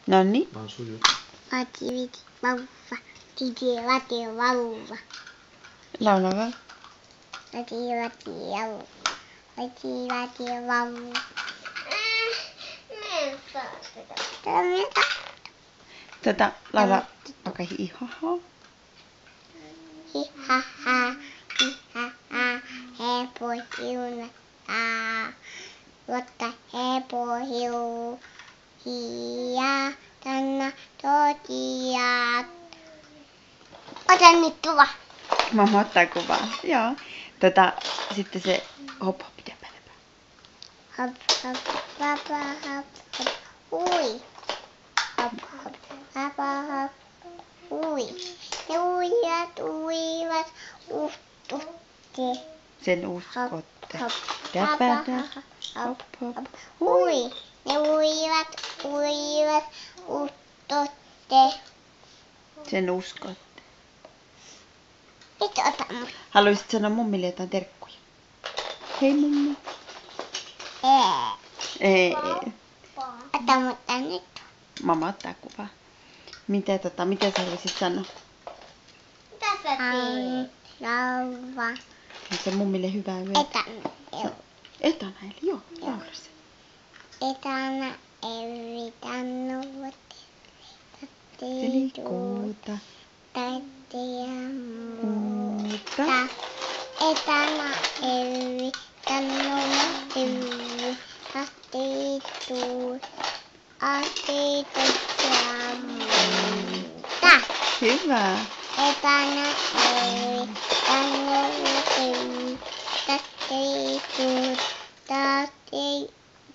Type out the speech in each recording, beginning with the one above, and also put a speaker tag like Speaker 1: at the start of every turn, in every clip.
Speaker 1: Noniin.
Speaker 2: Vaan sujuu.
Speaker 3: Vati viti vauva, titi vati vauva.
Speaker 1: Laula vaan.
Speaker 3: Vati vati vauva, vati vati vauva.
Speaker 1: Laula vaikka hihaha.
Speaker 3: Hihaha, hihaha, hepo hiunata. Lotta hepo hiu, hiia tänä totiat. Ota nyt tuva.
Speaker 1: Mamma ottaa kuvaa. Joo. Sitten se hop hop jäpä.
Speaker 3: Hop hop, papa hop hop, hui. Hop hop, papa hop, hui. Ne uijat uivat, uhtutti.
Speaker 1: Sen uskotte.
Speaker 3: Hop,
Speaker 1: Täpätä. Hop hop.
Speaker 3: hui. Ne uivat, uhtutti.
Speaker 1: Sen uskotte.
Speaker 3: Nyt ota mut.
Speaker 1: Haluaisit sanoa mummille jotain terkkuja? Hei mummi. Ei.
Speaker 3: Ota mut tänne.
Speaker 1: Mamma ottaa kuvaa. Mitä sä haluaisit sanoa?
Speaker 3: Mitä sä teet? Lauva.
Speaker 1: Se mummille hyvää yötä. Etana eli joo. Laula se.
Speaker 3: Etana evitän
Speaker 1: Tilikuuta.
Speaker 3: Tätiä muuta. Etana evitän tätiä muuta.
Speaker 1: Hyvä.
Speaker 3: Etana evitän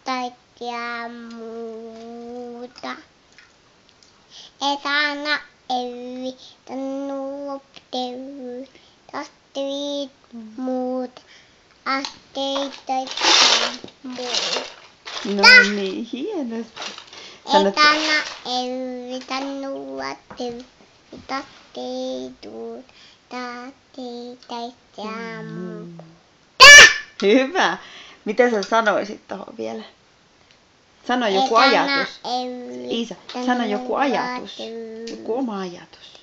Speaker 3: tätiä muuta. Etana evitän muuta.
Speaker 1: No niin, hienosti.
Speaker 3: Etana evitän tätiä muuta.
Speaker 1: Hyvä. Mitä sä sanoisit tohon vielä? Sano joku ajatus. Iisa, sano joku ajatus. Joku oma ajatus.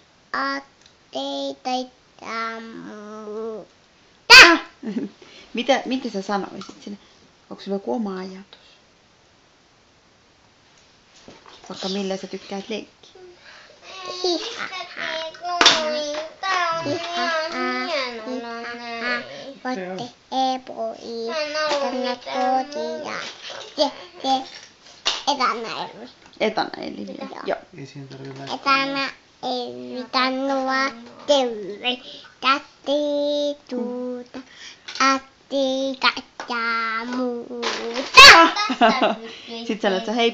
Speaker 1: Mitä sä sanoisit sinne? Onko sulla joku oma ajatus? Vaikka millä sä tykkäät leikkiä?
Speaker 3: Voitte epoi tänne kotia.
Speaker 1: Etana eli vielä. Joo.
Speaker 2: Ei siihen tarvitse lähteä.
Speaker 3: Etana evitän tätiä muuta.
Speaker 1: Sitten sanot sä hei